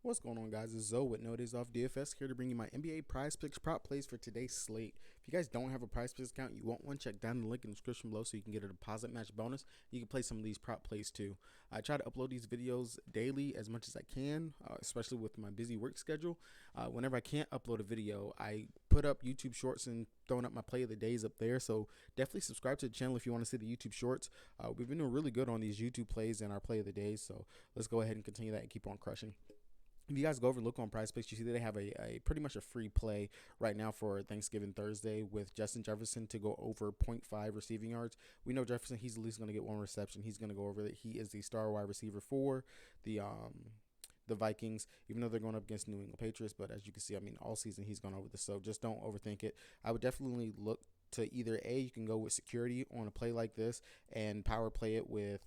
What's going on, guys? It's Zoe with No Days Off DFS here to bring you my NBA Prize Picks prop plays for today's slate. If you guys don't have a Prize Picks account, you want one, check down the link in the description below so you can get a deposit match bonus. You can play some of these prop plays too. I try to upload these videos daily as much as I can, especially with my busy work schedule. Whenever I can't upload a video, I put up YouTube Shorts and throwing up my play of the days up there. So definitely subscribe to the channel if you want to see the YouTube Shorts. We've been doing really good on these YouTube plays and our play of the days. So let's go ahead and continue that and keep on crushing. If you guys go over and look on Prizepicks, you see that they have a pretty much a free play right now for Thanksgiving Thursday with Justin Jefferson to go over zero point 0.5 receiving yards. We know Jefferson, he's at least going to get one reception. He's going to go over it. He is the star wide receiver for the Vikings, even though they're going up against New England Patriots. But as you can see, I mean, all season he's gone over this. So just don't overthink it. I would definitely look to either you can go with security on a play like this and power play it with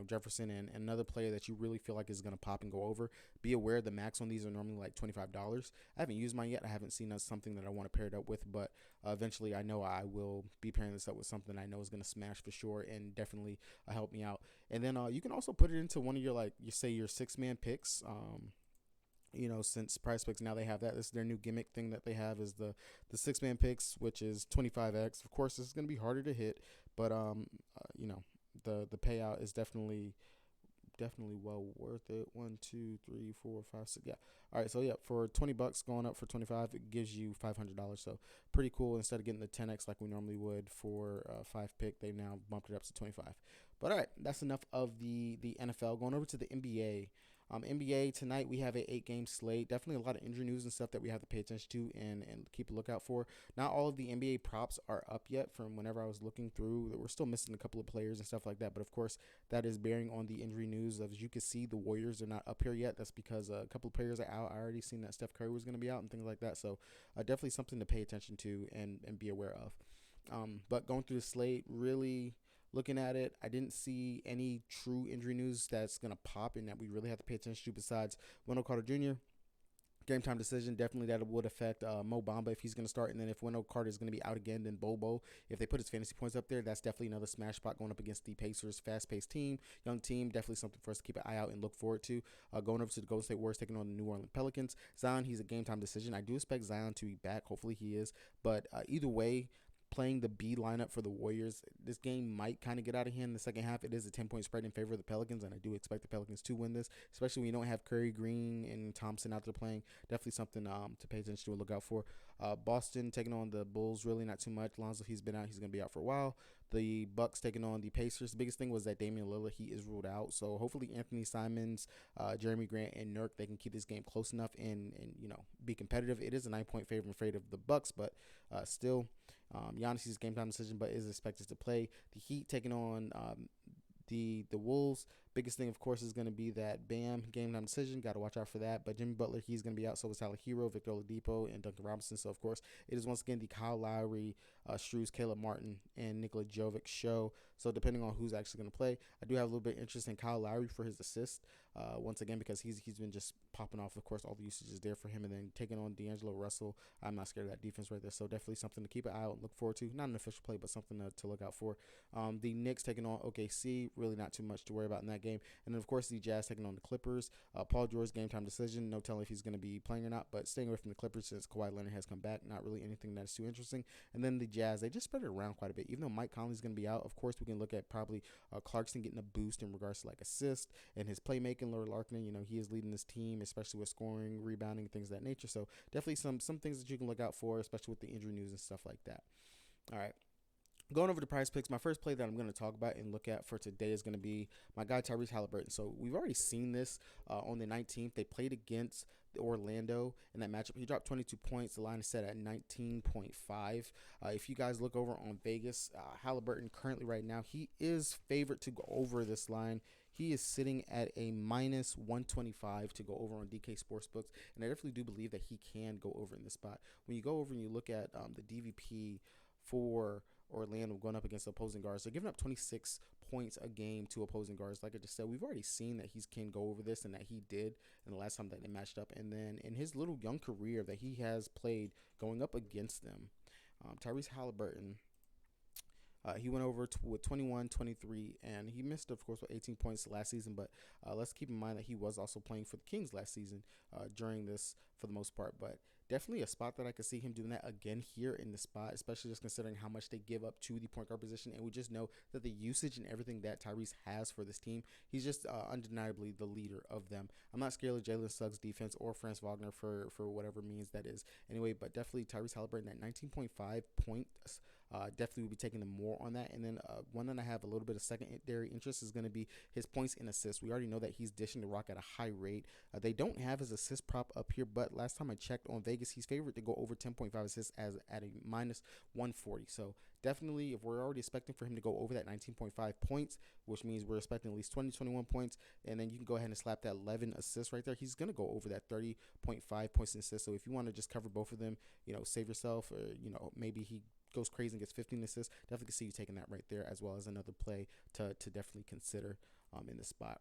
Jefferson and another player that you really feel like is going to pop and go over. Be aware the max on these are normally like $25. I haven't used mine yet. I haven't seen that's something that I want to pair it up with, but eventually I know I will be pairing this up with something I know is going to smash for sure and definitely help me out. And then you can also put it into one of your, like, you say your 6-man picks. Since Prizepicks now they have that. This is their new gimmick thing that they have is the 6-man picks, which is 25x. Of course, this is going to be harder to hit, but the payout is definitely well worth it. 1, 2, 3, 4, 5, 6. Yeah. All right. So yeah, for $20 going up for 25, it gives you $500. So pretty cool. Instead of getting the 10x like we normally would for 5 pick, they now bumped it up to 25. But all right, that's enough of the NFL. Going over to the NBA. NBA tonight we have a 8-game slate. Definitely a lot of injury news and stuff that we have to pay attention to and keep a lookout for. Not all of the NBA props are up yet from whenever I was looking through. We're still missing a couple of players and stuff like that. But of course, that is bearing on the injury news. As you can see, the Warriors are not up here yet. That's because a couple of players are out. I already seen that Steph Curry was going to be out and things like that. So definitely something to pay attention to and be aware of. But going through the slate, really looking at it, I didn't see any true injury news that's going to pop and that we really have to pay attention to besides Wendell Carter Jr. Game time decision, definitely that would affect Mo Bamba if he's going to start. And then if Wendell Carter is going to be out again, then Bobo, if they put his fantasy points up there, that's definitely another smash spot going up against the Pacers. Fast-paced team, young team, definitely something for us to keep an eye out and look forward to. Going over to the Golden State Warriors, taking on the New Orleans Pelicans. Zion, he's a game time decision. I do expect Zion to be back. Hopefully he is. But either way, playing the B lineup for the Warriors, this game might kind of get out of hand in the second half. It is a 10-point spread in favor of the Pelicans, and I do expect the Pelicans to win this, especially when you don't have Curry, Green, and Thompson out there playing. Definitely something to pay attention to and look out for. Boston taking on the Bulls, really not too much. Lonzo, he's been out. He's going to be out for a while. The Bucks taking on the Pacers. The biggest thing was that Damian Lillard, he is ruled out. So hopefully Anthony Simons, Jeremy Grant, and Nurk, they can keep this game close enough and be competitive. It is a 9-point favor in favor of the Bucks, but still, Giannis's game time decision, but is expected to play. The Heat taking on the Wolves. Biggest thing, of course, is going to be that Bam game time decision. Got to watch out for that. But Jimmy Butler, he's going to be out. So is Tyler Hero, Victor Oladipo, and Duncan Robinson. So, of course, it is once again the Kyle Lowry, Struz, Caleb Martin, and Nikola Jovic show. So, depending on who's actually going to play, I do have a little bit of interest in Kyle Lowry for his assist. Once again, because he's been just popping off. Of course, all the usage is there for him. And then taking on D'Angelo Russell. I'm not scared of that defense right there. So, definitely something to keep an eye out and look forward to. Not an official play, but something to look out for. The Knicks taking on OKC. Really not too much to worry about in that game. And then, of course, the Jazz taking on the Clippers. Paul George game time decision. No telling if he's going to be playing or not, but staying away from the Clippers since Kawhi Leonard has come back. Not really anything that's too interesting. And then the Jazz, they just spread it around quite a bit. Even though Mike Conley's going to be out, of course, we can look at probably Clarkson getting a boost in regards to like assist and his playmaking. Lauri Markkanen, he is leading this team, especially with scoring, rebounding, things of that nature. So definitely some things that you can look out for, especially with the injury news and stuff like that. All right. Going over to Prizepicks, my first play that I'm going to talk about and look at for today is going to be my guy Tyrese Halliburton. So we've already seen this on the 19th. They played against Orlando in that matchup. He dropped 22 points. The line is set at 19.5. If you guys look over on Vegas, Halliburton currently right now, he is favored to go over this line. He is sitting at a minus 125 to go over on DK Sportsbooks, and I definitely do believe that he can go over in this spot. When you go over and you look at the DVP for Orlando going up against opposing guards, they're giving up 26 points a game to opposing guards. Like I just said, we've already seen that he can go over this and that he did in the last time that they matched up. And then in his little young career that he has played going up against them, Tyrese Halliburton, He went over with 21, 23, and he missed, of course, with 18 points last season. But let's keep in mind that he was also playing for the Kings last season during this for the most part. But definitely a spot that I could see him doing that again here in the spot, especially just considering how much they give up to the point guard position. And we just know that the usage and everything that Tyrese has for this team, he's just undeniably the leader of them. I'm not scared of Jalen Suggs' defense or Franz Wagner for whatever means that is. Anyway, but definitely Tyrese Halliburton at 19.5 points. Definitely will be taking them more on that. And then one that I have a little bit of secondary interest is going to be his points and assists. We already know that he's dishing the rock at a high rate. They don't have his assist prop up here, but last time I checked on Vegas, he's favored to go over 10.5 assists as at a minus 140. So definitely, if we're already expecting for him to go over that 19.5 points, which means we're expecting at least 20, 21 points, and then you can go ahead and slap that 11 assists right there. He's going to go over that 30.5 points and assists. So if you want to just cover both of them, save yourself, or, maybe he goes crazy and gets 15 assists, definitely can see you taking that right there, as well as another play to definitely consider in this spot.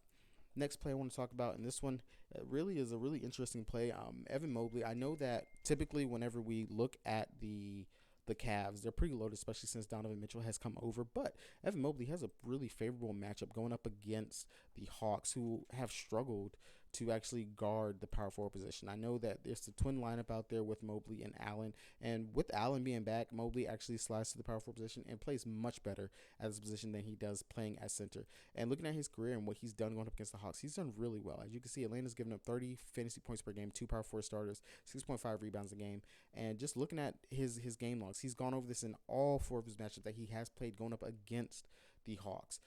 Next play I want to talk about, and this one really is a really interesting play. Evan Mobley. I know that typically whenever we look at the Cavs, they're pretty loaded, especially since Donovan Mitchell has come over. But Evan Mobley has a really favorable matchup going up against the Hawks, who have struggled to actually guard the power forward position. I know that there's the twin lineup out there with Mobley and Allen, and with Allen being back, Mobley actually slides to the power forward position and plays much better at this position than he does playing at center. And looking at his career and what he's done going up against the Hawks, he's done really well. As you can see, Atlanta's given up 30 fantasy points per game, 2 power forward starters, 6.5 rebounds a game. And just looking at his game logs, he's gone over this in all 4 of his matchups that he has played going up against the Hawks.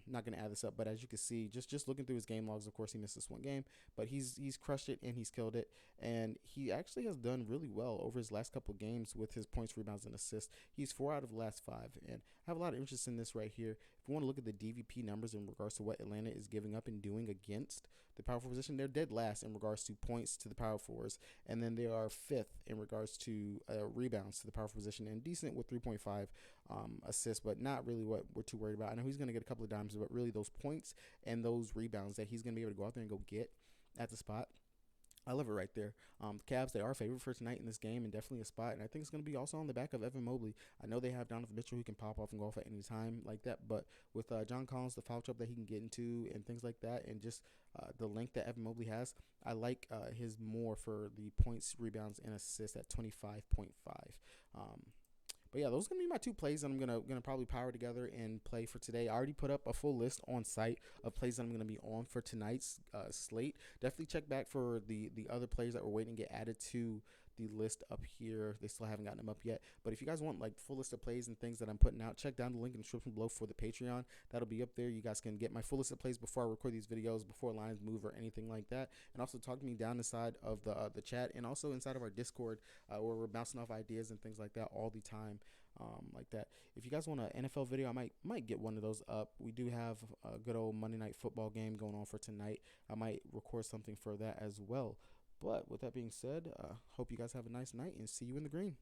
Not going to add this up, but as you can see, just looking through his game logs, of course, he missed this one game, but he's crushed it and he's killed it. And he actually has done really well over his last couple of games with his points, rebounds, and assists. He's 4 out of the last 5. And I have a lot of interest in this right here. If you want to look at the DVP numbers in regards to what Atlanta is giving up and doing against the power forward position, they're dead last in regards to points to the power forwards. And then they are 5th in regards to rebounds to the power forward position, and decent with 3.5 assists, but not really what we're too worried about. I know he's going to get a couple of dimes, but really those points and those rebounds that he's going to be able to go out there and go get at the spot, I love it right there. The Cavs, they are favored for tonight in this game, and definitely a spot. And I think it's going to be also on the back of Evan Mobley. I know they have Donovan Mitchell who can pop off and go off at any time like that, but with John Collins, the foul trap that he can get into and things like that, and just the length that Evan Mobley has, I like his more for the points, rebounds, and assists at 25.5. But yeah, those are going to be my 2 plays that I'm gonna probably power together and play for today. I already put up a full list on site of plays that I'm going to be on for tonight's slate. Definitely check back for the other plays that were waiting to get added to the list up here. They still haven't gotten them up yet. But if you guys want like full list of plays and things that I'm putting out, check down the link in the description below for the Patreon. That'll be up there. You guys can get my full list of plays before I record these videos, before lines move or anything like that. And also talk to me down inside of the chat, and also inside of our Discord where we're bouncing off ideas and things like that all the time. Like that. If you guys want an NFL video, I might get one of those up. We do have a good old Monday Night Football game going on for tonight. I might record something for that as well. But with that being said, hope you guys have a nice night and see you in the green.